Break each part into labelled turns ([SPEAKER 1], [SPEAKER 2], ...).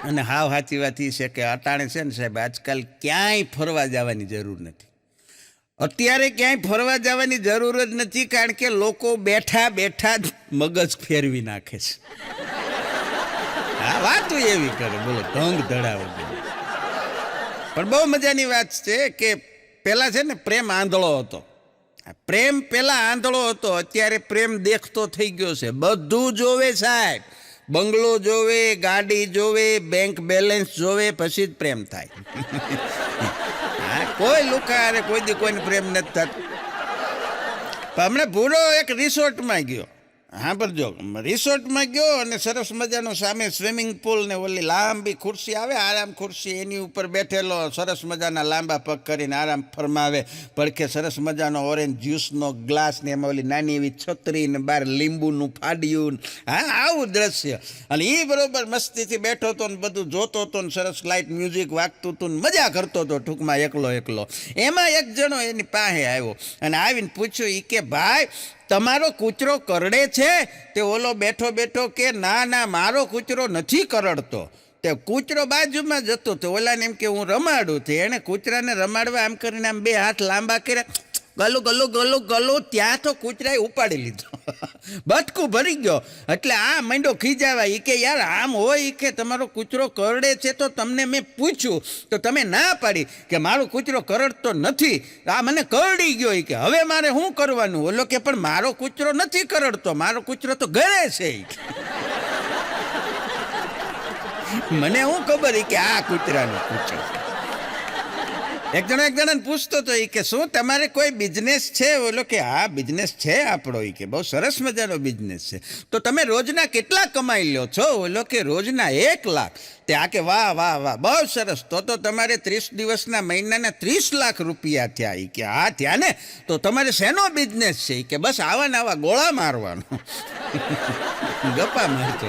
[SPEAKER 1] અને હાવ સાચી વાત એ છે કે અટાણે છે ને સાહેબ આજકાલ ક્યાંય ફરવા જવાની જરૂર નથી. અત્યારે ક્યાંય ફરવા જવાની જરૂર જ નથી, કારણ કે લોકો બેઠા બેઠા જ મગજ ફેરવી નાખે છે. હા, વાતું એવી કરે, બોલો, ઢંગ ધડાવે. પણ બહુ મજાની વાત છે કે પેલા છે ને પ્રેમ આંધળો હતો. પ્રેમ પેલા આંધળો હતો, અત્યારે પ્રેમ દેખતો થઈ ગયો છે. બધું જોવે સાહેબ, બંગલો જોવે, ગાડી જોવે, બેંક બેલેન્સ જોવે, પછી જ પ્રેમ થાય. હા, કોઈ લુકા અરે કોઈ દી કોઈને પ્રેમ નથી થતો. પણ હમણાં ભૂરો એક રિસોર્ટમાં ગયો. હા, પર જો રિસોર્ટમાં ગયો અને સરસ મજાનો સામે સ્વિમિંગ પુલ ને ઓલી લાંબી ખુરશી આવે, આરામ ખુરશી, એની ઉપર બેઠેલો સરસ મજાના લાંબા પગ કરીને આરામ ફરમાવે. પડખે સરસ મજાનો ઓરેન્જ જ્યુસનો ગ્લાસ ને એમાં ઓલી નાની એવી છત્રી ને બહાર લીંબુનું ફાડ્યું. હા, આવું દ્રશ્ય. અને એ બરોબર મસ્તીથી બેઠો હતો ને બધું જોતો હતો ને સરસ લાઇટ મ્યુઝિક વાગતું હતું ને મજા કરતો હતો ટૂંકમાં એકલો એકલો. એમાં એક જણો એની પાસે આવ્યો અને આવીને પૂછ્યું, એ કે ભાઈ તમારો કૂતરો કરડે છે? તે ઓલો બેઠો બેઠો કે ના ના, મારો કૂતરો નથી કરડતો. તે કૂતરો બાજુમાં જતો તો ઓલાને એમ કે હું રમાડું. તે એણે કૂતરાને રમાડવા આમ કરીને આમ બે હાથ લાંબા કર્યા, ગલું ગલું ગલું ગલું, ત્યાં તો કૂતરાએ ઉપાડી લીધો. બટકું ભરી ગયો. એટલે આ માંડો ખીજાવા. એ કે યાર આમ હોય, એ કે તમારો કૂતરો કરડે છે તો તમને મેં પૂછ્યું તો તમે ના પાડી કે મારો કૂતરો કરડતો નથી, આ મને કરડી ગયો. એ કે હવે મારે શું કરવાનું? ઓલો કે પણ મારો કૂતરો નથી કરડતો, મારો કૂતરો તો ઘરે છે. મને શું ખબર કે આ કૂતરાનું પૂછ્યું. એક જણાને પૂછતો હતો, એ કે શું તમારે કોઈ બિઝનેસ છે? ઓલો કે હા, બિઝનેસ છે આપણો. એ કે બહુ સરસ મજાનો બિઝનેસ છે. તો તમે રોજના કેટલા કમાઈ લ્યો છો? ઓલો કે રોજના 1 લાખ. તે આ કે વાહ વાહ વાહ, બહુ સરસ. તો તમારે 30 દિવસના મહિનાના 30 લાખ રૂપિયા થયા. એ કે હા થયા ને. તો તમારે શેનો બિઝનેસ છે? એ કે બસ આવા ને આવા ગોળા મારવાનો. ગપ્પા મારતો.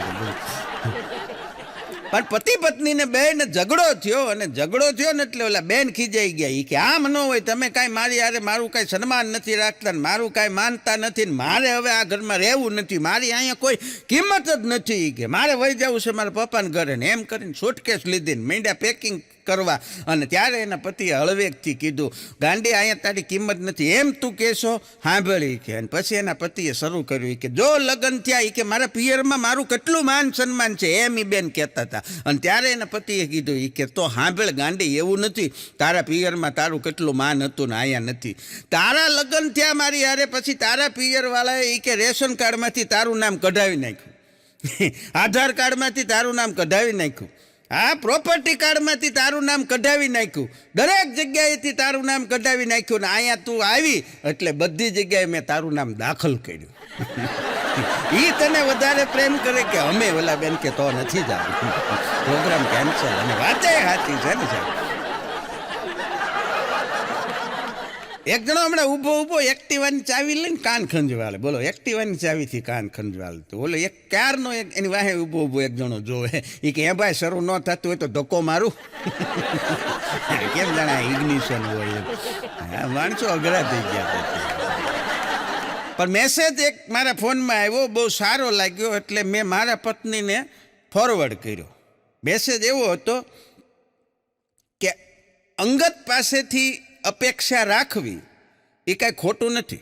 [SPEAKER 1] પણ પતિ પત્નીને બેને ઝઘડો થયો, અને ઝઘડો થયો ને એટલે ઓલા બેન ખીજાઈ ગયા. એ કે આમ ન હોય, તમે કાંઈ મારી યારે મારું કાંઈ સન્માન નથી રાખતા ને મારું કાંઈ માનતા નથી ને મારે હવે આ ઘરમાં રહેવું નથી, મારી અહીંયા કોઈ કિંમત જ નથી. કે મારે વહી જવું છે મારા પપ્પાને ઘરે. ને એમ કરીને સુટકેસ લીધી ને મીંડા પેકિંગ કરવા. અને ત્યારે એના પતિએ હળવેકથી કીધું, ગાંડી અહીંયા તારી કિંમત નથી એમ તું કહેશો? સાંભળી કે. અને પછી એના પતિએ શરૂ કર્યું કે જો લગ્ન થયા, એ કે મારા પિયરમાં મારું કેટલું માન સન્માન છે, એમ એ બેન કહેતા હતા. અને ત્યારે એના પતિએ કીધું, એ કે તો સાંભળ ગાંડી, એવું નથી, તારા પિયરમાં તારું કેટલું માન હતું ને અહીંયા નથી. તારા લગ્ન થયા મારી યારે, પછી તારા પિયરવાળાએ એ કે રેશન કાર્ડમાંથી તારું નામ કઢાવી નાખ્યું, આધાર કાર્ડમાંથી તારું નામ કઢાવી નાખ્યું, હા, પ્રોપર્ટી કાર્ડમાંથી તારું નામ કઢાવી નાખ્યું, દરેક જગ્યાએથી તારું નામ કઢાવી નાખ્યું. ને અહીંયા તું આવી એટલે બધી જગ્યાએ મેં તારું નામ દાખલ કર્યું. એ તને વધારે પ્રેમ કરે કે અમે? ઓલા બેન કે તો નથી જવું, પ્રોગ્રામ કેન્સલ. અને વાતે સાચી છે ને સાહેબ. એક જણો હમણાં ઊભો એક્ટિવાની ચાવી લઈને કાન ખંજવાળે. બોલો, એક્ટિવાની ચાવીથી કાન ખંજવાળ. તો બોલો એક ક્યારનો એની વાહે ઊભો એક જણો જોવે. એ કે હે ભાઈ શરૂ ન થતું હોય તો ધક્કો મારું. કેમ જાણે ઇગ્નિશન હોય એમ. હા, માણસો અઘરા થઈ ગયા. પણ મેસેજ એક મારા ફોનમાં આવ્યો, બહુ સારો લાગ્યો, એટલે મેં મારા પત્નીને ફોરવર્ડ કર્યો. મેસેજ એવો હતો કે અંગત પાસેથી અપેક્ષા રાખવી એ કાંઈ ખોટું નથી.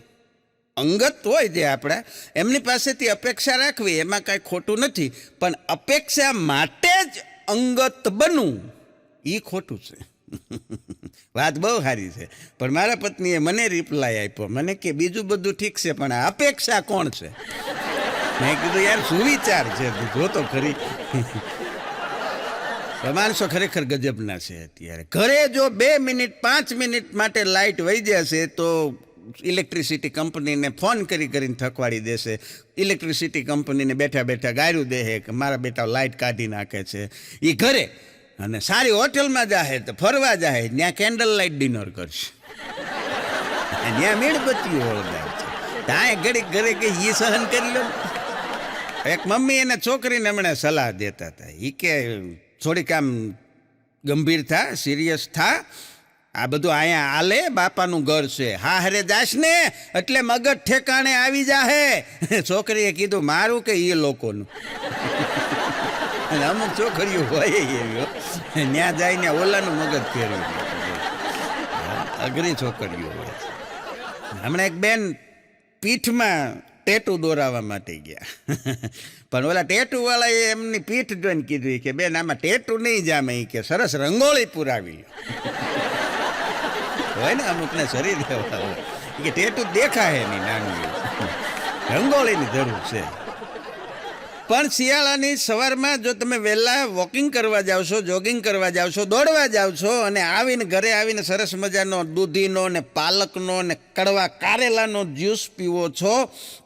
[SPEAKER 1] અંગત હોય જે આપણા, એમની પાસેથી અપેક્ષા રાખવી એમાં કાંઈ ખોટું નથી. પણ અપેક્ષા માટે જ અંગત બનવું એ ખોટું છે. વાત બહુ સારી છે. પણ મારા પત્નીએ મને રિપ્લાય આપ્યો, મને કે બીજું બધું ઠીક છે પણ આ અપેક્ષા કોણ છે? મેં કીધું યાર સુવિચાર છે, જો તો ખરી. માણસો ખરેખર ગજબના છે અત્યારે. ઘરે જો 2 મિનિટ 5 મિનિટ માટે લાઇટ વહી જશે તો ઇલેક્ટ્રિસિટી કંપનીને ફોન કરીને થકવાડી દેશે. ઇલેક્ટ્રિસિટી કંપનીને બેઠા બેઠા ગાયરું દે કે મારા બેટા લાઇટ કાઢી નાખે છે. એ ઘરે અને સારી હોટલમાં જાહે તો ફરવા જાહે, ત્યાં કેન્ડલ લાઇટ ડિનર કરશે, ત્યાં મીણબત્તીઓ ઓળગાય છે. ત્યાં ઘડીક ઘરે કે એ સહન કરી લો. એક મમ્મી એને છોકરીને હમણાં સલાહ દેતા હતા. એ કે થોડીક આમ ગંભીર થા, સિરિયસ થા, આ બધું અહીંયા આલે બાપાનું ઘર છે, હા હરે જાશ ને એટલે મગજ ઠેકાણે આવી જાહે. છોકરીએ કીધું મારું કે એ લોકોનું? અને અમુક છોકરીઓ હોય એવી ત્યાં જઈને ઓલાનું મગજ ફેરવી દે. અઘરી છોકરીઓ હોય. હમણાં એક બેન પીઠમાં ટેટુ દોરાવવા માટે ગયા, પણ ઓલા ટેટુ વાળાએ એમની પીઠ જોઈને કીધું કે બેન આમાં ટેટુ નહીં જામે, કે સરસ રંગોળી પુરાવી હોય ને અમુકને શરીર હોય કે ટેટુ દેખાય નહીં નાનું રંગોળીની જરૂર છે. પણ શિયાળાની સવારમાં જો તમે વહેલા વોકિંગ કરવા જાઓ છો, જોગિંગ કરવા જાઓ છો, દોડવા જાઓ છો અને આવીને ઘરે આવીને સરસ મજાનો દૂધીનો ને પાલકનો ને કડવા કારેલાનો જ્યુસ પીવો છો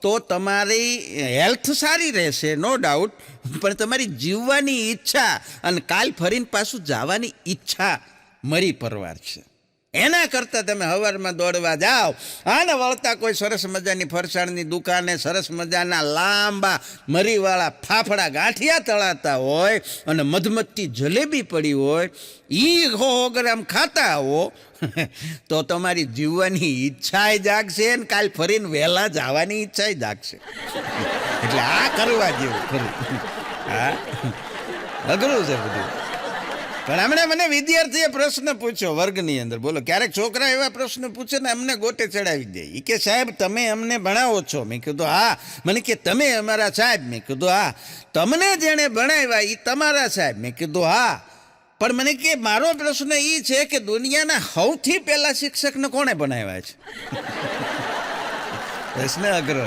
[SPEAKER 1] તો તમારી હેલ્થ સારી રહેશે, નો ડાઉટ. પણ તમારી જીવવાની ઈચ્છા અને કાલ ફરીને પાછું જવાની ઈચ્છા મરી પરવાર છે. એના કરતાં તમે સવારમાં દોડવા જાઓ અને વળતા કોઈ સરસ મજાની ફરસાણની દુકાને સરસ મજાના લાંબા મરીવાળા ફાફડા ગાંઠિયા તળાતા હોય અને મધમત્તી જલેબી પડી હોય, એ 100 ગ્રામ ખાતા આવો તો તમારી જીવવાની ઈચ્છાએ જાગશે ને કાલ ફરીને વહેલા જવાની ઈચ્છાએ જાગશે. એટલે આ કરવા જેવું ખરું. હા, અઘરું છે બધું. પણ હમણાં મને વિદ્યાર્થીએ પ્રશ્ન પૂછ્યો વર્ગની અંદર, બોલો ક્યારેક છોકરા એવા પ્રશ્ન પૂછે ને અમને ગોટે ચડાવી દે. એ કે સાહેબ તમે અમને ભણાવો છો? મેં કીધું હા. મને કે તમે અમારા સાહેબ? મેં કીધું હા. તમને જેણે ભણાવ્યા એ તમારા સાહેબ? મેં કીધું હા. પણ મને કે મારો પ્રશ્ન એ છે કે દુનિયાના સૌથી પહેલા શિક્ષકને કોણે ભણાવ્યા છે? પ્રશ્ન અઘરો.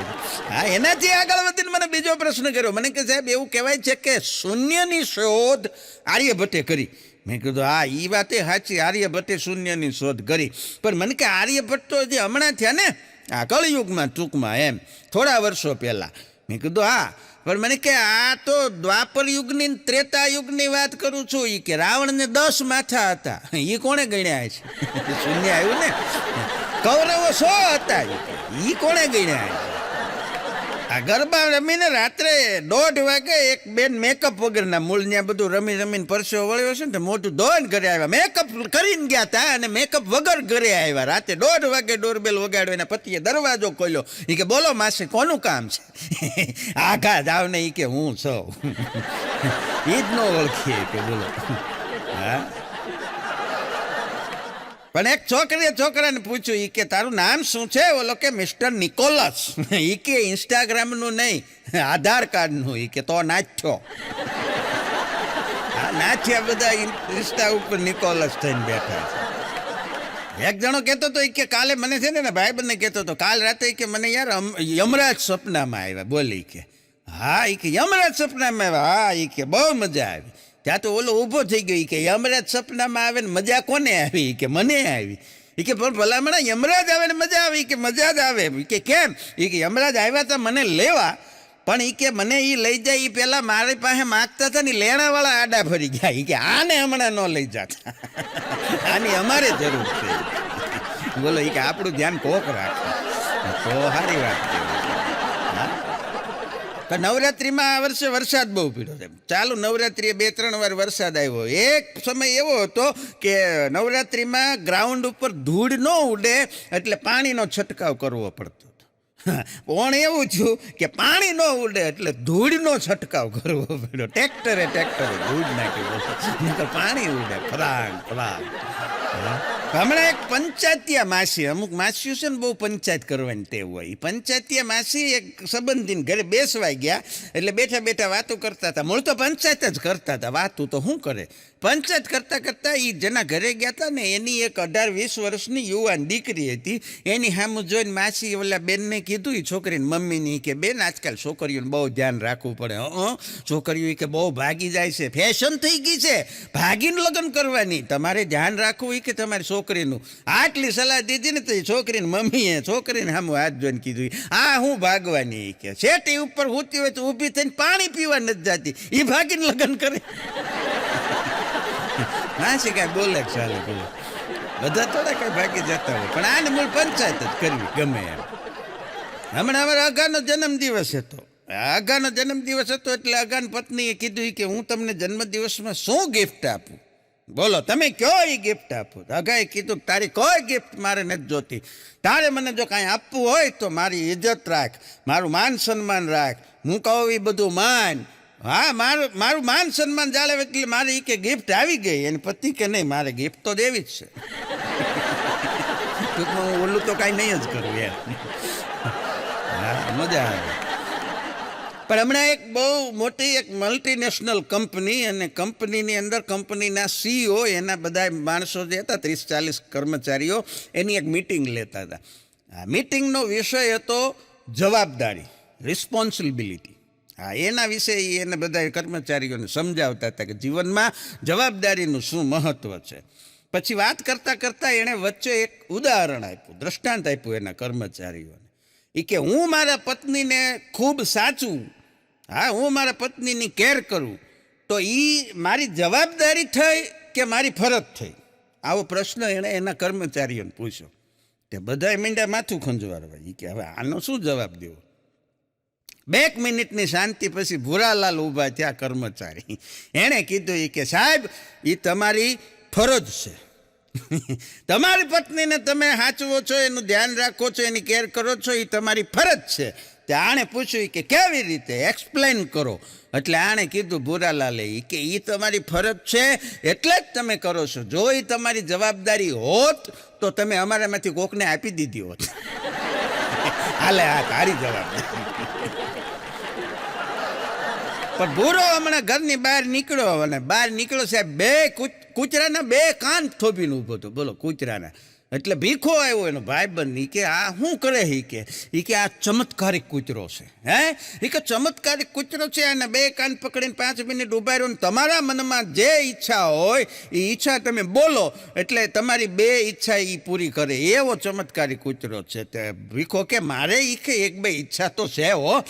[SPEAKER 1] હા, એનાથી આગળ વધીને મને બીજો પ્રશ્ન કર્યો. મને કે સાહેબ એવું કહેવાય છે કે શૂન્યની શોધ આર્યભટ્ટે કરી. મેં કીધું હા, એ વાતે સાચી, આર્યભટ્ટે શૂન્યની શોધ કરી. પણ મને કે આર્યભટ્ટ તો જે હમણાં થયા ને આ કળયુગમાં ટૂંકમાં એમ થોડા વર્ષો પહેલાં. મેં કીધું હા. પણ મને કે આ તો દ્વાપર યુગની ત્રેતા યુગની વાત કરું છું. એ કે રાવણને 10 માથા હતા, એ કોણે ગણ્યા છે? શૂન્ય આવ્યું ને. કૌરવો 100 હતા, એ કોણે ગણ્યા છે? આ ગરબા રમીને રાત્રે 1:30 વાગે એક બેન મેકઅપ વગરના મૂળ ત્યાં બધું રમી રમીને પરસેવો વળ્યો છે ને મોટું ધોઈને ઘરે આવ્યા. મેકઅપ કરીને ગયા હતા અને મેકઅપ વગર ઘરે આવ્યા. રાતે 1:30 વાગે ડોરબેલ વગાડ્યો. એના પતિએ દરવાજો ખોલ્યો. એ કે બોલો માસી કોનું કામ છે? આઘા જાવ ને એ કે હું છું. એ જ ન ઓળખીએ કે બોલો. હા. પણ એક છોકરીએ છોકરાને પૂછ્યું, એ કે તારું નામ શું છે? ઓલો કે મિસ્ટર નિકોલસ. એ કે ઇન્સ્ટાગ્રામનું નહીં, આધાર કાર્ડનું. એ કે તો નાચ્યો. હા, નાચ્યા બધા ઇન્સ્ટા ઉપર નિકોલસ થઈને બેઠા છે. એક જણો કહેતો હતો કે કાલે મને છે ને ભાઈબંધને કહેતો હતો કાલ રાતે કે મને યાર યમરાજ સપનામાં આવ્યા. બોલી કે હા. એ કે યમરાજ સપનામાં આવ્યા? હા. એ કે બહુ મજા આવી. ત્યાં તો ઓલો ઊભો થઈ ગયો. કે યમરાજ સપનામાં આવે ને મજા કોને આવી? કે મને આવી. એ કે પણ ભલામણા યમરાજ આવે ને મજા આવી? કે મજા જ આવે. કે કેમ? એ કે યમરાજ આવ્યા હતા મને લેવા, પણ એ કે મને એ લઈ જાય એ પહેલાં મારી પાસે માગતા હતા ને લેણાવાળા આડા ફરી ગયા. એ કે આને હમણાં ન લઈ જતા, આની અમારે જરૂર છે. બોલો. એ કે આપણું ધ્યાન કોક રાખે તો સારી વાત છે. પણ નવરાત્રિમાં આ વર્ષે વરસાદ બહુ પીડ્યો છે. ચાલુ નવરાત્રિએ 2-3 વાર વરસાદ આવ્યો. એક સમય એવો હતો કે નવરાત્રિમાં ગ્રાઉન્ડ ઉપર ધૂળ ન ઉડે એટલે પાણીનો છંટકાવ કરવો પડતો હતો. પણ એવું થયું કે પાણી ન ઉડે એટલે ધૂળનો છંટકાવ કરવો પડ્યો. ટ્રેક્ટરે ધૂળ નાખ્યું, પાણી ઉડે ફરાંગ ફરાંગ. હમણાં એક પંચાયતિયા માસી, અમુક માસીઓ છે ને બહુ પંચાયત કરવાની ટેવ હોય. પંચાયતિયા માસી એક સંબંધીને ઘરે બેસવા ગયા એટલે બેઠા બેઠા વાતો કરતા હતા. મૂળ તો પંચાયત જ કરતા હતા, વાતું તો શું કરે. પંચાયત કરતાં કરતાં એ જેના ઘરે ગયા હતા ને એની એક 18-20 વર્ષની યુવાન દીકરી હતી. એની સામું જોઈને માસી ઓલા બેનને કીધું, એ છોકરીને મમ્મીની, કે બેન આજકાલ છોકરીઓને બહુ ધ્યાન રાખવું પડે. છોકરીઓ કે બહુ ભાગી જાય છે, ફેશન થઈ ગઈ છે ભાગીને લગ્ન કરવાની, તમારે ધ્યાન રાખવું એ કે તમારી છોકરીનું. આટલી સલાહ દીધી ને તો એ છોકરીને મમ્મીએ છોકરીને સામું હાથ જોઈને કીધું, આ હું ભાગવાની? કે શેટી ઉપર હોતી હોય તો ઊભી થઈને પાણી પીવા નથી જતી, એ ભાગીને લગ્ન કરે. ના છે કાંઈ બોલે ચાલે બોલે, બધા થોડા કાંઈ ભાગી જતા હોય. પણ આને મૂળ પંચાયત જ કરવી ગમે એમ. હમણાં અમારા અગાનો જન્મદિવસ હતો. અગાનો જન્મદિવસ હતો એટલે અગાની પત્નીએ કીધું કે હું તમને જન્મદિવસમાં શું ગિફ્ટ આપું? બોલો તમે કયો એ ગિફ્ટ આપો? અગાએ કીધું તારી કોઈ ગિફ્ટ મારે નથી જોતી. તારે મને જો કાંઈ આપવું હોય તો મારી ઇજ્જત રાખ, મારું માન સન્માન રાખ, હું કહું એ બધું માન. હા, મારું માન સન્માન જાળવે એટલે મારે ઈ કે ગિફ્ટ આવી ગઈ એની પતિ કે નહીં, મારે ગિફ્ટ તો દેવી જ છે. ટૂંકમાં હું ઓલું તો કાંઈ નહીં જ કરું યાર. હા, મજા આવે. પણ હમણાં એક બહુ મોટી એક મલ્ટીનેશનલ કંપની, અને કંપનીની અંદર કંપનીના CEO એના બધા માણસો જે હતા 30-40 કર્મચારીઓ, એની એક મિટિંગ લેતા હતા. આ મિટિંગનો વિષય હતો જવાબદારી, રિસ્પોન્સિબિલિટી. હા, એના વિશે એને બધા કર્મચારીઓને સમજાવતા હતા કે જીવનમાં જવાબદારીનું શું મહત્ત્વ છે. પછી વાત કરતાં કરતાં એણે વચ્ચે એક ઉદાહરણ આપ્યું, દ્રષ્ટાંત આપ્યું એના કર્મચારીઓને. એ કે હું મારા પત્નીને ખૂબ સાચું, હા, હું મારા પત્નીની કેર કરું તો એ મારી જવાબદારી થઈ કે મારી ફરજ થઈ? આવો પ્રશ્ન એણે એના કર્મચારીઓને પૂછ્યો. તે બધાએ મીંડા માથું ખંજવારવા. એ કે હવે આનો શું જવાબ દેવો? 2 મિનિટની શાંતિ પછી ભૂરાલાલ ઊભા થયા કર્મચારી. એણે કીધું એ કે સાહેબ, એ તમારી ફરજ છે. તમારી પત્નીને તમે સાચવો છો, એનું ધ્યાન રાખો છો, એની કેર કરો છો, એ તમારી ફરજ છે. તે આણે પૂછ્યું કે કેવી રીતે, એક્સપ્લેન કરો. એટલે આણે કીધું ભૂરાલાલે કે એ તમારી ફરજ છે એટલે જ તમે કરો છો. જો એ તમારી જવાબદારી હોત તો તમે અમારામાંથી કોકને આપી દીધી હોત. હાલે, આ તારી જવાબદારી. પણ ભૂરો હમણાં ઘરની બહાર નીકળ્યો, અને બહાર નીકળ્યો સાહેબ, કૂતરાના 2 કાન થોભીને ઊભો હતો. બોલો, કૂતરાના. એટલે ભીખો આવ્યો એનો ભાઈબંધ. કે આ શું કરે? કે આ ચમત્કારિક કૂતરો છે. હે, કે ચમત્કારિક કૂતરો છે, અને 2 કાન પકડીને 5 મિનિટ ઉભા રહ્યો, ને તમારા મનમાં જે ઈચ્છા હોય એ ઈચ્છા તમે બોલો એટલે તમારી 2 ઈચ્છા એ પૂરી કરે, એવો ચમત્કારિક કૂતરો છે. તે ભીખો કે મારે એ કે 1-2 ઈચ્છા તો છે હો,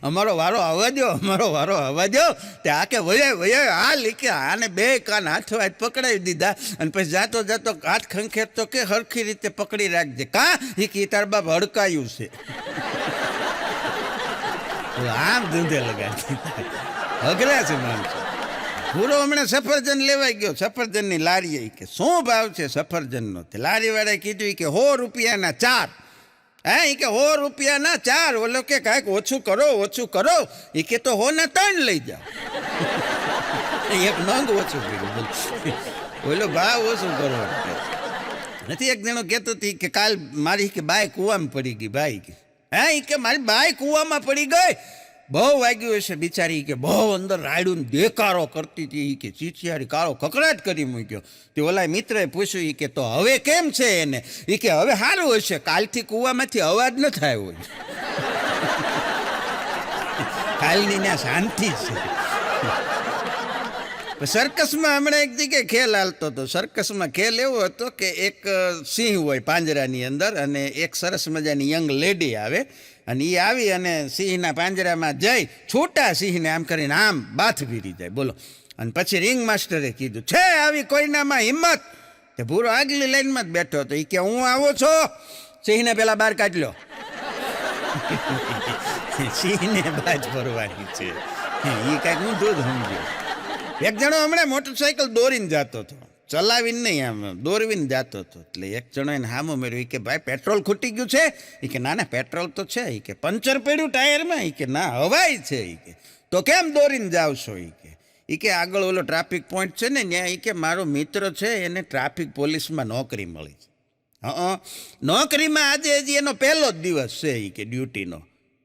[SPEAKER 1] અમારો વારો આવવા દો, અમારો વારો આવવા દો. તે આ કે વયા હાલ. કે આને 2 કાન હાથો હાથ પકડાવી દીધા, અને પછી જાતો જાતો હાથ ખંખેરતો કે હરખી રીતે પકડી રાખજે. કા એ તાર બાપ હડકાયું છે. આમ ધંધે લગાડી અઘરા છે માણસો. પૂરો હમણાં સફરજન લેવાઈ ગયો, સફરજનની લારીએ. કે શું ભાવ છે સફરજનનો? લારીવાળાએ કીધું કે 100 રૂપિયાના 4. હા, કે 100 રૂપિયાના 4. ઓલો કે કાંઈક ઓછું કરો, ઓછું કરો. એ કે તો 100 ના 3 લઈ જાઓ. એક નંગ ઓછું કર્યું. ઓલો ભાવ ઓછું કરો નથી. એક જણો કહેતો હતી કે કાલ મારી કે બાય કૂવામાં પડી ગઈ. ભાઈ કે હા, કે મારી બાય કૂવામાં પડી ગઈ. બહુ વાગ્યું હશે બિચારી. કે બહુ અંદર રાયડું દેકારો કરતી હતી. કે ચીચિયારી કાળો કકડાટ કરી મૂક્યો. તે ઓલા મિત્રએ પૂછ્યું કે તો હવે કેમ છે એને? કે હવે સારું હશે, કાલથી કૂવામાંથી અવાજ ન થાય હોય. કાલની ત્યાં શાંતિ છે. સર્કસમાં હમણાં એક જગ્યાએ ખેલ હાલતો હતો. સર્કસમાં ખેલ એવો હતો કે એક સિંહ હોય પાંજરાની અંદર, અને એક સરસ મજાની યંગ લેડી આવે, અને એ આવી અને સિંહના પાંજરામાં જઈ છોટા સિંહને આમ કરીને આમ બાથ ભીરી જાય. બોલો. અને પછી રિંગ માસ્ટરે કીધું છે આવી કોઈનામાં હિંમત? તે ભૂરો આગલી લાઈનમાં જ બેઠો હતો. એ કે હું આવો છો? સિંહને પેલા બહાર કાઢ લો. સિંહને બાજ ભરવાની છે. એ કાંઈક હું દૂધ સમજ્યો. એક જણો હમણાં મોટરસાઇકલ દોરીને જતો હતો, ચલાવીને નહીં, આમ દોરવીને જતો હતો. એટલે એક જણો એને હામો મેળવ્યું. કે ભાઈ પેટ્રોલ ખૂટી ગયું છે? એ કે ના પેટ્રોલ તો છે. એ કે પંચર પડ્યું ટાયરમાં? એ કે ના હવાઈ છે. એ કે તો કેમ દોરીને જાવ છો? એ કે આગળ ઓલો ટ્રાફિક પોઈન્ટ છે ને ત્યાં. એ કે મારો મિત્ર છે, એને ટ્રાફિક પોલીસમાં નોકરી મળી છે. નોકરીમાં આજે હજી એનો પહેલો જ દિવસ છે. એ કે ડ્યુટીનો.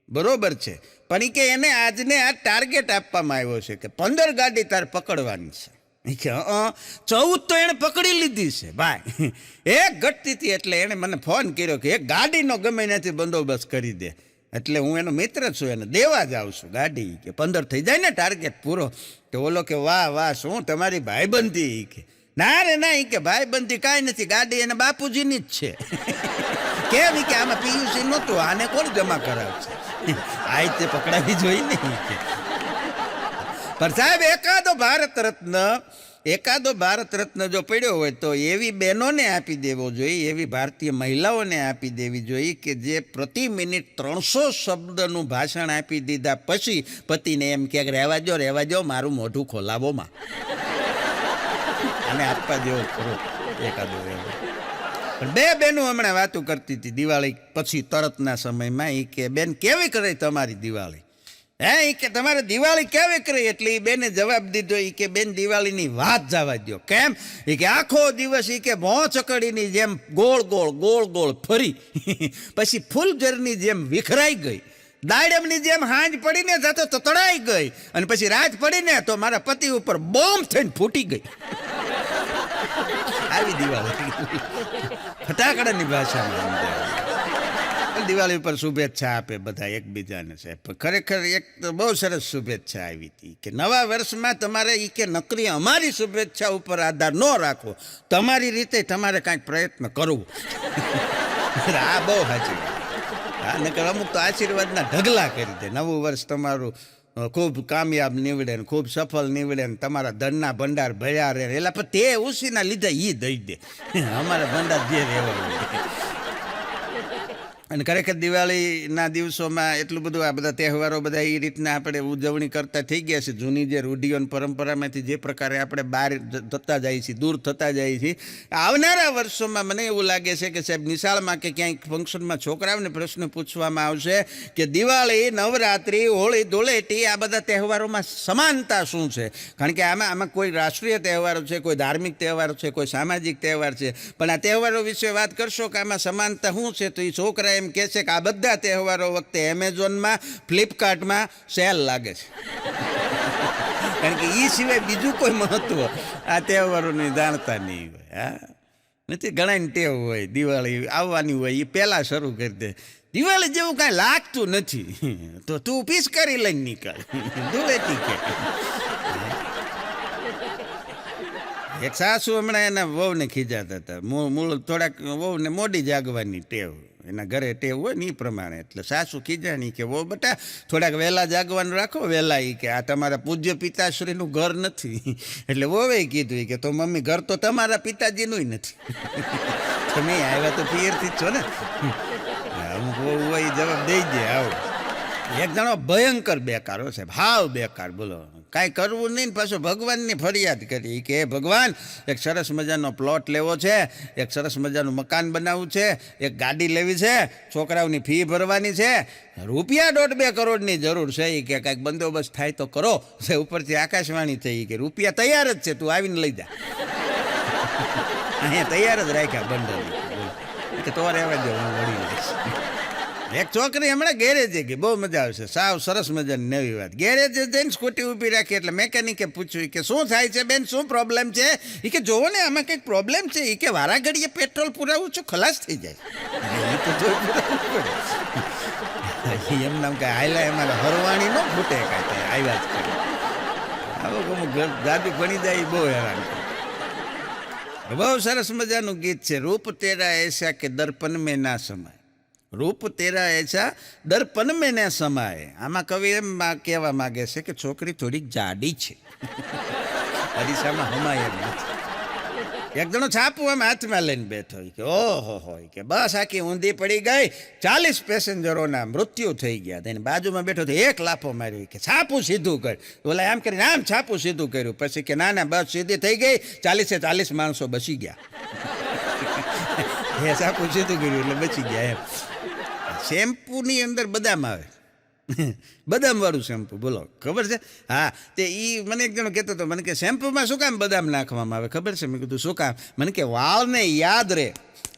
[SPEAKER 1] બરોબર છે, પણ એ કે એને આજને આ ટાર્ગેટ આપવામાં આવ્યો છે કે 15 ગાડી તાર પકડવાની છે. એ કે 14 તો એણે પકડી લીધી છે ભાઈ. એક ઘટતી હતી એટલે એણે મને ફોન કર્યો કે એક ગાડીનો ગમે ત્યાંથી બંદોબસ્ત કરી દે. એટલે હું એનો મિત્ર છું, એને દેવા જ આવું છું ગાડી. કે 15 થઈ જાય ને ટાર્ગેટ પૂરો. તો ઓલો કે વાહ વાહ, શું તમારી ભાઈબંધી? કે ના રે ના. કે ભાઈબંધી કાંઈ નથી, ગાડી એના બાપુજીની જ છે. કેમ? કે આમાં પીયુસી નહોતું, આને કોણ જમા કરાવશે? આ રીતે પકડાવી જોઈએ ને. પણ સાહેબ એકાદો ભારત રત્ન જો પડ્યો હોય તો એવી બહેનોને આપી દેવો જોઈએ, એવી ભારતીય મહિલાઓને આપી દેવી જોઈએ કે જે પ્રતિ મિનિટ 300 શબ્દનું ભાષણ આપી દીધા પછી પતિને એમ કે રહેવા જો મારું મોઢું ખોલાવોમાં. અને આપવા જેવો ખરો એકાદો એવો. પણ 2 બહેનો હમણાં વાતો કરતી હતી દિવાળી પછી તરતના સમયમાં. એ કે બેન કેવી કરે તમારી દિવાળી? હે ઈ કે તમારે દિવાળી કેવી કરી? એટલે એ બેને જવાબ દીધો, ઈ કે બેન દિવાળીની વાત જવા દો. કેમ? ઈ કે આખો દિવસ ઈ કે ભોં ચકડીની જેમ ગોળ ગોળ ગોળ ગોળ ફરી પછી ફૂલઝરની જેમ વિખરાઈ ગઈ, દાડમની જેમ હાંજ પડીને જાતો તતડાઈ ગઈ, અને પછી રાત પડીને તો મારા પતિ ઉપર બોમ્બ થઈને ફૂટી ગઈ. આવી દિવાળી ફટાકડાની ભાષામાં દિવાળી ઉપર શુભેચ્છા આપે બધા એકબીજાને. સાહેબ ખરેખર એક તો બહુ સરસ શુભેચ્છા આવી હતી કે નવા વર્ષમાં તમારે ઈ કે નકરી અમારી શુભેચ્છા ઉપર આધાર ન રાખવો, તમારી રીતે તમારે કાંઈક પ્રયત્ન કરવો. આ બહુ સાચી વાત. હા, નકર અમુક તો આશીર્વાદના ઢગલા કરી દે. નવું વર્ષ તમારું ખૂબ કામયાબ નીવડે ને ખૂબ સફળ નીવડે ને તમારા ધનના ભંડાર ભર્યા રહે, એટલે પણ તે ઉસીના લીધે ઈ દઈ દે. અમારા ભંડાર જે રહેવા હોય. અને ખરેખર દિવાળીના દિવસોમાં એટલું બધું આ બધા તહેવારો બધા એ રીતના આપણે ઉજવણી કરતા થઈ ગયા છે. જૂની જે રૂઢિઓ અને પરંપરામાંથી જે પ્રકારે આપણે બહાર થતા જઈએ છીએ, દૂર થતા જઈએ છીએ, આવનારા વર્ષોમાં મને એવું લાગે છે કે સાહેબ નિશાળમાં કે ક્યાંક ફંક્શનમાં છોકરાઓને પ્રશ્ન પૂછવામાં આવશે કે દિવાળી, નવરાત્રિ, હોળી, ધૂળેટી આ બધા તહેવારોમાં સમાનતા શું છે? કારણ કે આમાં કોઈ રાષ્ટ્રીય તહેવારો છે, કોઈ ધાર્મિક તહેવારો છે, કોઈ સામાજિક તહેવાર છે, પણ આ તહેવારો વિશે વાત કરશો કે આમાં સમાનતા શું છે, તો એ છોકરા એમ કહે છે કે આ બધા તહેવારો વખતે એમેઝોનમાં, ફ્લિપકાર્ટમાં સેલ લાગે છે. કારણ કે એ સિવાય બીજું કોઈ મહત્વ આ તહેવારોની જાણતા નહીં હોય. હા, નથી ઘણાની ટેવ હોય દિવાળી આવવાની હોય એ પહેલાં શરૂ કરી દે, દિવાળી જેવું કાંઈ લાગતું નથી તો તું પિચકારી લઈને નીકળ, ધૂળેટી કે. એક સાસુ હમણાં એના વહુને ખીજાતા હતા. મૂળ થોડાક વહુને મોડી જાગવાની ટેવ, એના ઘરે ટેવ હોય ને એ પ્રમાણે. એટલે સાસુ ખીજાણી કે વહુ બેટા થોડાક વહેલા જાગવાનું રાખો, વહેલા. એ કે આ તમારા પૂજ્ય પિતાશ્રીનું ઘર નથી. એટલે વહુએ કીધું કે તો મમ્મી ઘર તો તમારા પિતાજીનું નથી. તમે આવ્યા તો પિયરથી જ છો ને. અમુક વહુ હોય જવાબ દઈ દે. આવો એક જણો ભયંકર બેકાર હો સાહેબ, હાવ બેકાર. બોલો કાંઈ કરવું નહીં, પાછું ભગવાનની ફરિયાદ કરી કે ભગવાન એક સરસ મજાનો પ્લોટ લેવો છે, એક સરસ મજાનું મકાન બનાવવું છે, એક ગાડી લેવી છે, છોકરાઓની ફી ભરવાની છે, રૂપિયા 1.5-2 કરોડની જરૂર છે. એ કે કાંઈક બંદોબસ્ત થાય તો કરો. ઉપરથી આકાશવાણી થઈ કે રૂપિયા તૈયાર જ છે, તું આવીને લઈ જા. અહીંયા તૈયાર જ રાખ્યા બંડલ કે તો રહેવા દે, હું વળી લઈશ. એક છોકરી હમણાં ગેરેજે ગઈ, બહુ મજા આવશે, સાવ સરસ મજાની નવી વાત. ગેરેજે જઈને સ્કૂટી ઊભી રાખી એટલે મેકેનિકે પૂછ્યું કે શું થાય છે બેન, શું પ્રોબ્લેમ છે? એ કે જોવો ને આમાં કંઈક પ્રોબ્લેમ છે. એ કે વારા ઘડીએ પેટ્રોલ પુરાવું છું, ખલાસ થઈ જાય. એ તો જોઈ પુરાવવું પડે. એમ નામ કાંઈ હાયલા એમાં હરવાણી ન ફૂટે કાંઈ, આવ્યા જ કરે. આવું અમુક ગાડી ભણી જાય બહુ હેરાન કરે. બહુ સરસ મજાનું ગીત છે, રૂપ તેરા એસા કે દર્પણ મેં ના સમાય, રૂપ તેરા એસા દર્પણ મેં ના સમાય. આમાં કવિ એમ કહેવા માગે છે કે છોકરી થોડીક જાડી છે, અરીસામાં હમાય એમ નથી. એક જણો છાપું આમ હાથમાં લઈને બેઠો કે ઓહો હોય કે બસ આખી ઊંધી પડી ગઈ, 40 પેસેન્જરોના મૃત્યુ થઈ ગયા. તેની બાજુમાં બેઠો તો એક લાફો માર્યો કે છાપું સીધું કર. ઓલા આમ કરીને આમ છાપું સીધું કર્યું. પછી કે ના ના બસ સીધી થઈ ગઈ, 40 માણસો બચી ગયા. એ છાપું સીધું કર્યું એટલે બચી ગયા એમ. શેમ્પૂની અંદર બદામ આવે, બદામ વાળું શેમ્પૂ, બોલો ખબર છે? હા, તે એ મને એક જણો કહેતો હતો, મને કે શેમ્પૂમાં શું કામ બદામ નાખવામાં આવે ખબર છે? મેં કીધું શું કામ? મને કે વાળને યાદ રહે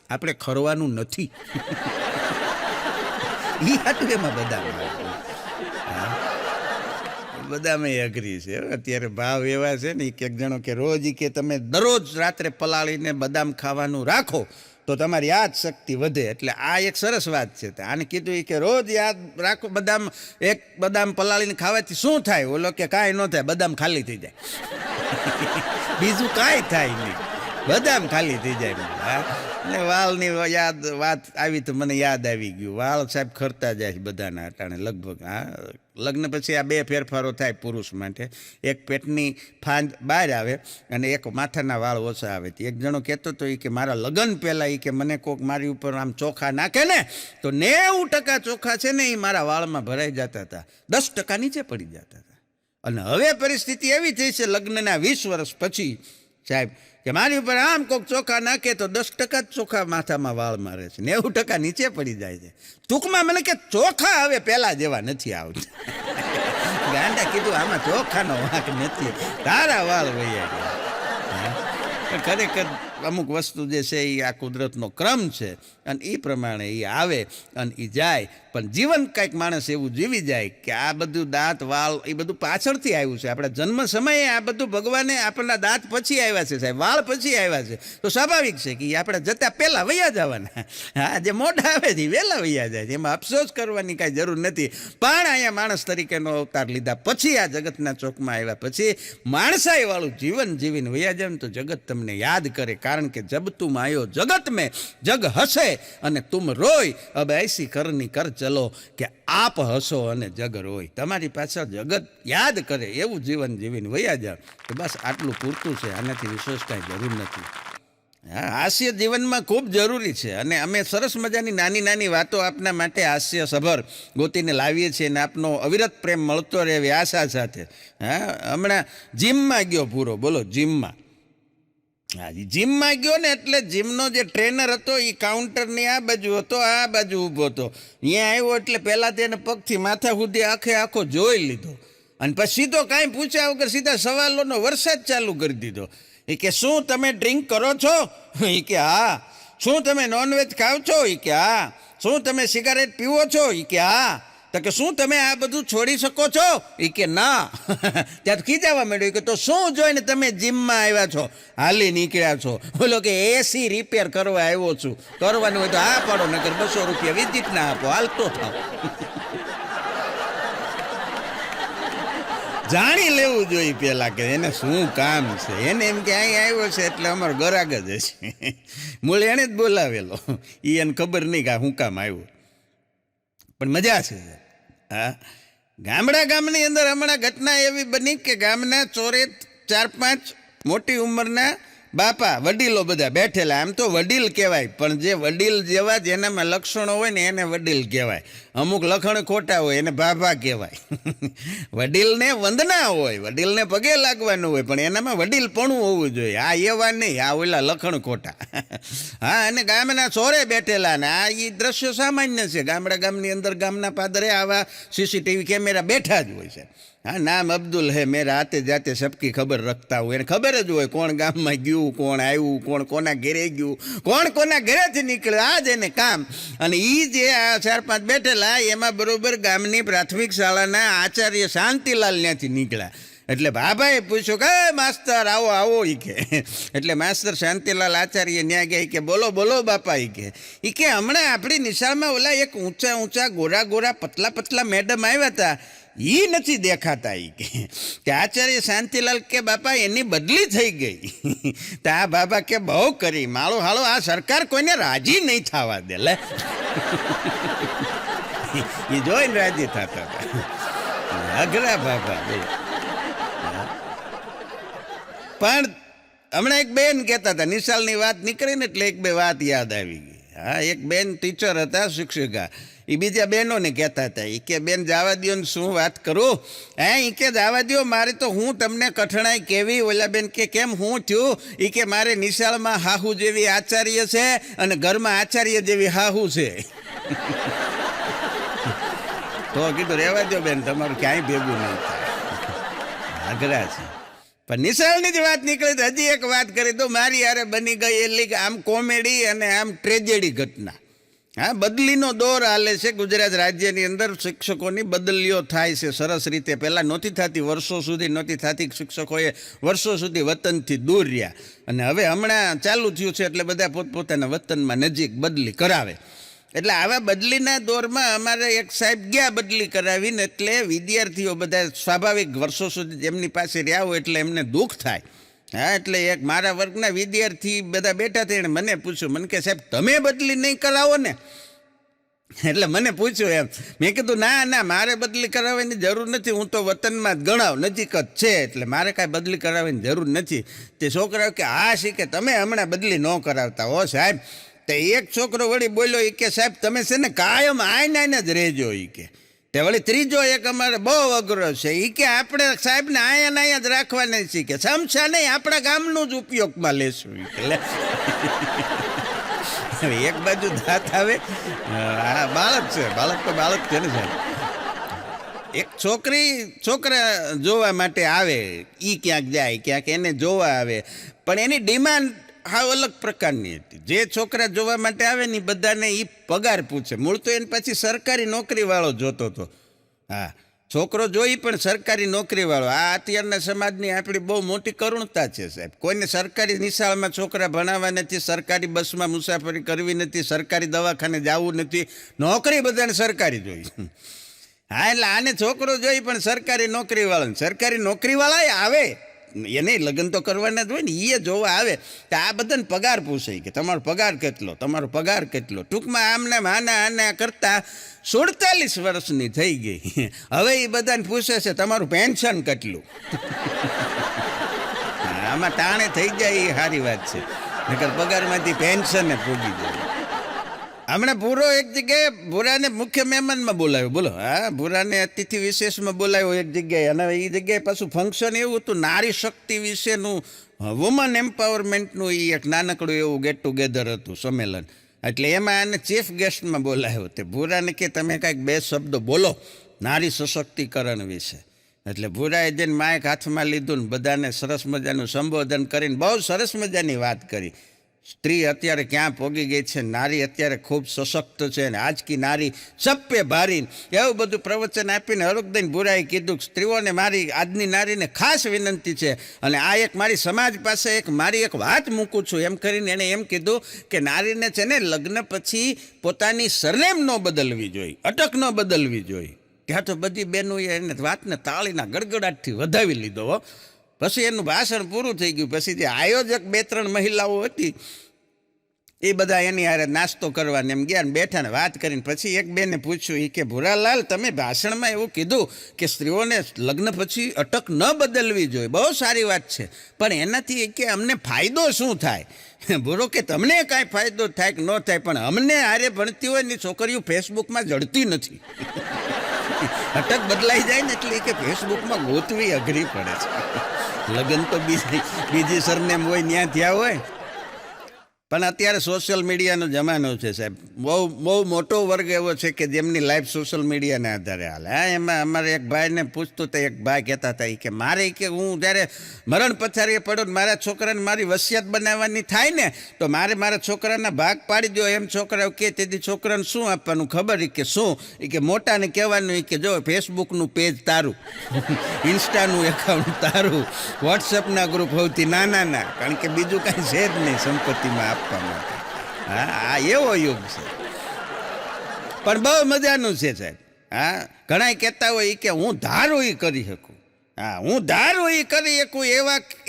[SPEAKER 1] આપણે ખરવાનું નથી. એ હાટું એમાં બદામ આવે. બદામ એ અઘરી છે અત્યારે, ભાવ એવા છે ને. એક જણો કે રોજ કે તમે દરરોજ રાત્રે પલાળીને બદામ ખાવાનું રાખો તો તમારી યાદ શક્તિ વધે. એટલે આ એક સરસ વાત છે. આને કીધું કે રોજ યાદ રાખો બદામ, એક બદામ પલાળીને ખાવાથી શું થાય? ઓલો કે કાંઈ ન થાય, બદામ ખાલી થઈ જાય. બીજું કાંઈ થાય નહીં, બદામ ખાલી થઈ જાય. હા, ને વાળની યાદ વાત આવી તો મને યાદ આવી ગયું. વાળ સાહેબ ખરતા જાય છે બધાના અટાણે લગભગ. હા, લગ્ન પછી આ 2 ફેરફારો થાય પુરુષ માટે, એક પેટની ફાંદ બહાર આવે અને એક માથાના વાળ ઓછા આવે. એક જણો કહેતો હતો કે મારા લગ્ન પહેલાં કે મને કોઈક મારી ઉપર આમ ચોખા નાખે ને તો 90% ચોખા છે ને એ મારા વાળમાં ભરાઈ જતા હતા, 10% નીચે પડી જતા હતા. અને હવે પરિસ્થિતિ એવી થઈ છે લગ્નના 20 વર્ષ પછી સાહેબ કે મારી ઉપર આમ કોઈક ચોખા નાખે તો 10% જ ચોખા માથામાં વાળ મારે છે, 90% નીચે પડી જાય છે. ટૂંકમાં મને કે ચોખા હવે પહેલાં જેવા નથી આવતા. ગાંડા કીધું આમાં ચોખાનો વાંક નથી, તારા વાળ વૈયા ગયા. ખરેખર અમુક વસ્તુ જે છે એ આ કુદરતનો ક્રમ છે અને એ પ્રમાણે એ આવે અને એ જાય. પણ જીવન કંઈક માણસ એવું જીવી જાય કે આ બધું દાંત વાળ એ બધું પાછળથી આવ્યું છે. આપણા જન્મ સમયે આ બધું ભગવાને આપણના દાંત પછી આવ્યા છે સાહેબ, વાળ પછી આવ્યા છે. તો સ્વાભાવિક છે કે આપણે જતાં પહેલાં વૈયા જવાના. હા, જે મોઢા આવે છે એ વહેલા વૈયા જાય છે, એમાં અફસોસ કરવાની કાંઈ જરૂર નથી. પણ અહીંયા માણસ તરીકેનો અવતાર લીધા પછી, આ જગતના ચોકમાં આવ્યા પછી માણસાઈવાળું જીવન જીવીને વૈયા જાય ને તો જગત તમને યાદ કરે. કારણ કે જબ તુમ આયો જગત મેં જગ હસે અને તુમ રોય, અબ ऐसी करनी कर ચલો કે આપ હસો અને જગ રોય. તમારી પાછળ જગત યાદ કરે એવું જીવન જીવીને વયા જાવ તો બસ આટલું પૂરતું છે, આનાથી વિશેષ કાંઈ જરૂર નથી. હા, હાસ્ય જીવનમાં ખૂબ જરૂરી છે અને અમે સરસ મજાની નાની નાની વાતો આપના માટે હાસ્ય સભર ગોતીને લાવીએ છીએ અને આપનો અવિરત પ્રેમ મળતો રહે એવી આશા સાથે. હા, હમણાં જીમમાં ગયો પૂરો, બોલો જીમમાં. હા, જીમમાં ગયો ને એટલે જીમનો જે ટ્રેનર હતો એ કાઉન્ટરની આ બાજુ હતો, આ બાજુ ઊભો હતો. અહીંયા આવ્યો એટલે પહેલાં તેને પગથી માથા સુધી આખો જોઈ લીધો અને પછી સીધો કાંઈ પૂછ્યા વગર સીધા સવાલોનો વરસાદ ચાલુ કરી દીધો. એ કે શું તમે ડ્રિંક કરો છો? એ કે હા. શું તમે નોનવેજ ખાવ છો? એ કે હા. શું તમે સિગારેટ પીવો છો? એ કે હા. તો કે શું તમે આ બધું છોડી શકો છો? એ કે ના. ત્યાં ખીજાવા માંડ્યો કે તો શું જોઈને તમે જીમમાં આવ્યા છો, હાલી નીકળ્યા છો? બોલો કે એસી રિપેર કરવા આવ્યો છું. કરવાનું હોય તો હા પાડો, નકર 200 રૂપિયા વિઝિટના આપો, હાલતો થાવ. જાણી લેવું જોઈએ પેલા કે એને શું કામ છે. એને એમ કે અહીં આવ્યો છે એટલે અમારો ગરાગ જ હશે. મૂળ એને જ બોલાવેલો, એ એને ખબર નહીં કે હું કામ આવ્યો. પણ મજા છે. હા, ગામની અંદર હમણાં ઘટના એવી બની કે ગામના ચોરે 4-5 મોટી ઉંમરના બાપા વડીલો બધા બેઠેલા. આમ તો વડીલ કહેવાય પણ જે વડીલ જેવા જેનામાં લક્ષણો હોય ને એને વડીલ કહેવાય. અમુક લખણ ખોટા હોય એને ભાભા કહેવાય. વડીલને વંદના હોય, વડીલને પગે લાગવાનું હોય પણ એનામાં વડીલપણું હોવું જોઈએ. આ એવા નહીં, આ ઓલા લખણ ખોટા. હા, અને ગામના ચોરે બેઠેલા ને આ એ દ્રશ્ય સામાન્ય છે. ગામની અંદર ગામના પાદરે આવા સીસીટીવી કેમેરા બેઠા જ હોય છે. હા, નામ અબ્દુલ હે, મેરા આતે જાતે સબકી ખબર રખતા હોય. એને ખબર જ હોય કોણ ગામમાં ગયું, કોણ આવ્યું, કોણ કોના ઘરે ગયું, કોણ કોના ઘરેથી નીકળ્યું, આ જ એને કામ. અને એ જે આ 4-5 બેઠેલા એમાં બરોબર ગામની પ્રાથમિક શાળાના આચાર્ય શાંતિલાલ ત્યાંથી નીકળ્યા. એટલે બાબાએ પૂછ્યું કે માસ્તર આવો આવો એ કે. એટલે માસ્તર શાંતિલાલ આચાર્ય ન્યા ગયા. કે બોલો બોલો બાપા એ કે હમણાં આપણી નિશાળમાં ઓલા એક ઊંચા ગોરા પતલા મેડમ આવ્યા હતા, એ નથી દેખાતા. એ કે આચાર્ય શાંતિલાલ કે બાપા એની બદલી થઈ ગઈ. તો આ બાબા કે બહુ કરી માળો હાળો, આ સરકાર કોઈને રાજી નહીં થવા દે. લે એ જોઈને રાજી થતા હતા. અઘરા બાબા. પણ હમણાં એક બેન કહેતા હતા, નિશાળની વાત નીકળીને એટલે એક બે વાત યાદ આવી ગઈ. હા, એક બેન ટીચર હતા, શિક્ષિકા. એ બીજા બહેનોને કહેતા હતા. એ કે બેન જવા દો ને શું વાત કરું. એ કે જવા દો, મારે તો હું તમને કઠણાઈ કેવી. ઓલા બેન કે કેમ હું થયું? એ કે મારે નિશાળમાં હાહુ જેવી આચાર્ય છે અને ઘરમાં આચાર્ય જેવી હાહુ છે. તો કીધું રહેવા દો બેન, તમારું ક્યાંય ભેગું નહીં થાય. આગ્રા છે. પણ નિશાળની જ વાત નીકળી તો હજી એક વાત કરી દો. મારી યારે બની ગઈ એટલી આમ કોમેડી અને આમ ટ્રેજેડી ઘટના. હા, બદલીનો દોર હાલે છે ગુજરાત રાજ્યની અંદર. શિક્ષકોની બદલીઓ થાય છે સરસ રીતે. પહેલાં નહોતી થતી, વર્ષો સુધી નહોતી થતી. શિક્ષકોએ વર્ષો સુધી વતનથી દૂર રહ્યા અને હવે હમણાં ચાલુ થયું છે એટલે બધા પોતપોતાના વતનમાં નજીક બદલી કરાવે. એટલે આવા બદલીના દોરમાં અમારે એક સાહેબ ગયા બદલી કરાવીને. એટલે વિદ્યાર્થીઓ બધા સ્વાભાવિક વર્ષો સુધી એમની પાસે રહ્યા હોય એટલે એમને દુઃખ થાય. હા, એટલે એક મારા વર્ગના વિદ્યાર્થી બધા બેઠા હતા, એણે મને પૂછ્યું. મને કે સાહેબ તમે બદલી નહીં કરાવો ને? એટલે મને પૂછ્યું એમ. મેં કીધું ના મારે બદલી કરાવવાની જરૂર નથી, હું તો વતનમાં જ ગણાવ, નજીક જ છે, એટલે મારે કાંઈ બદલી કરાવવાની જરૂર નથી. તે છોકરાઓ કે હા શીખે તમે હમણાં બદલી ન કરાવતા હો સાહેબ. તો એક છોકરો વળી બોલ્યો. એ કે સાહેબ તમે છે ને કાયમ આઈને જ રહેજો. એ કે તે વળી ત્રીજો એક અમારે બહુ અઘરો છે. એ કે આપણે સાહેબને અહીંયા જ રાખવાના છીએ, કે સમસા નહીં આપણા ગામનું જ ઉપયોગમાં લેશું. એટલે એક બાજુ દાંત આવે. હા, બાળક છે, બાળક તો બાળક છે ને સાહેબ. એક છોકરી છોકરા જોવા માટે આવે, એ ક્યાંક જાય, ક્યાંક એને જોવા આવે, પણ એની ડિમાન્ડ હાવ અલગ પ્રકારની હતી. જે છોકરા જોવા માટે આવે ને બધાને એ પગાર પૂછે. મૂળ તો એને પછી સરકારી નોકરીવાળો જોતો હતો. હા, છોકરો જોઈ પણ સરકારી નોકરીવાળો. આ અત્યારના સમાજની આપણી બહુ મોટી કરુણતા છે સાહેબ. કોઈને સરકારી નિશાળમાં છોકરા ભણાવવા નથી, સરકારી બસમાં મુસાફરી કરવી નથી, સરકારી દવાખાને જવું નથી, નોકરી બધાને સરકારી જોઈ. હા, એટલે આને છોકરો જોઈ પણ સરકારી નોકરીવાળા આવે, એને લગ્ન તો કરવાના જ હોય ને, એ જોવા આવે તો આ બધાને પગાર પૂછે કે તમારો પગાર કેટલો. ટૂંકમાં આમને આના કરતાં 47 વર્ષની થઈ ગઈ. હવે એ બધાને પૂછે છે તમારું પેન્શન કેટલું. આમાં ટાણે થઈ જાય એ સારી વાત છે, નકર પગારમાંથી પેન્શન પૂગી જાય. હમણાં ભૂરો એક જગ્યાએ ભૂરાને મુખ્ય મહેમાનમાં બોલાવ્યો. બોલો, હા, ભૂરાને અતિથિ વિશેષમાં બોલાવ્યો એક જગ્યાએ. અને એ જગ્યાએ પાછું ફંક્શન એવું હતું, નારી શક્તિ વિશેનું, વુમન એમ્પાવરમેન્ટનું એ એક નાનકડું એવું ગેટ ટુગેધર હતું, સંમેલન. એટલે એમાં આને ચીફ ગેસ્ટમાં બોલાવ્યો. તે ભૂરાને કે તમે કાંઈક 2 શબ્દો બોલો નારી સશક્તિકરણ વિશે. એટલે ભૂરાએ જઈને માઇક હાથમાં લીધું ને બધાને સરસ મજાનું સંબોધન કરીને બહુ સરસ મજાની વાત કરી. સ્ત્રી અત્યારે ક્યાં પહોંચી ગઈ છે, નારી અત્યારે ખૂબ સશક્ત છે, ને આજ કી નારી સબ પે ભારી, એવું બધું પ્રવચન આપીને હરુખદઈને ભૂરાએ કીધું કે સ્ત્રીઓને મારી આજની નારીને ખાસ વિનંતી છે, અને આ એક મારી સમાજ પાસે મારી એક વાત મૂકું છું એમ કરીને એણે એમ કીધું કે નારીને છે ને લગ્ન પછી પોતાની સરનેમ ન બદલવી જોઈએ, અટક ન બદલવી જોઈએ. ત્યાં તો બધી બહેનોએ એને વાતને તાળીના ગડગડાટથી વધાવી લીધો હો. પછી એનું ભાષણ પૂરું થઈ ગયું. પછી જે આયોજક 2-3 મહિલાઓ હતી એ બધા એની હારે નાસ્તો કરવાને એમ ગયા ને બેઠા ને વાત કરીને પછી એક બેને પૂછ્યું, એ કે ભૂરાલાલ તમે ભાષણમાં એવું કીધું કે સ્ત્રીઓને લગ્ન પછી અટક ન બદલવી જોઈએ, બહુ સારી વાત છે, પણ એનાથી કે અમને ફાયદો શું થાય? ભૂરો કે તમને કાંઈ ફાયદો થાય કે ન થાય, પણ અમને હારે ભણતી હોય ને છોકરીઓ ફેસબુકમાં જડતી નથી. અટક બદલાઈ જાય ને એટલે કે ફેસબુકમાં ગોતવી અઘરી પડે છે. લગ્ન તો બીજી સરનેમ હોય ત્યાં થયા હોય. પણ અત્યારે સોશિયલ મીડિયાનો જમાનો છે સાહેબ. બહુ મોટો વર્ગ એવો છે કે જેમની લાઈફ સોશિયલ મીડિયાના આધારે હાલે. હા, એમાં અમારે એક ભાઈને પૂછતું તો એક ભાઈ કહેતા હતા કે મારે કે હું જ્યારે મરણ પથારીએ પડો ને મારા છોકરાને મારી વસિયત બનાવવાની થાય ને તો મારા છોકરાના ભાગ પાડી દો. એમ છોકરાઓ કે તેથી છોકરાને શું આપવાનું ખબર? કે શું? એ કે મોટાને કહેવાનું કે જો ફેસબુકનું પેજ તારું, ઇન્સ્ટાનું એકાઉન્ટ તારું, વોટ્સઅપના ગ્રુપ સૌથી નાના, કારણ કે બીજું કાંઈ છે જ નહીં સંપત્તિમાં. હા, આ એવો યુગ છે, પણ બહુ મજાનું છે સાહેબ. હા, ઘણા કહેતા હોય કે હું ધારું એ કરી શકું. હા, હું ધારું એ કરી શકું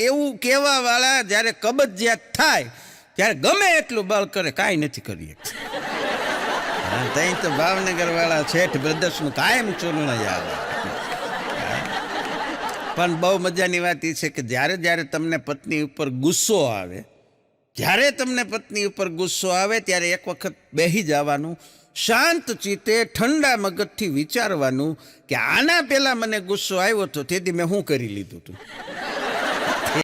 [SPEAKER 1] એવું કહેવા વાળા જ્યારે કબજિયાત થાય ત્યારે ગમે એટલું બળ કરે કાંઈ નથી કરી શકતા. ત્યાં તો ભાવનગર વાળા શેઠ બ્રદર્સનું કાયમ ચૂર્ણ યાદ. પણ બહુ મજાની વાત એ છે કે જ્યારે તમને પત્ની ઉપર ગુસ્સો આવે, ત્યારે એક વખત બેસી જવાનું, શાંત ચિત્તે ઠંડા મગજથી વિચારવાનું કે આના પહેલાં મને ગુસ્સો આવ્યો હતો તેથી મેં શું કરી લીધું હતું.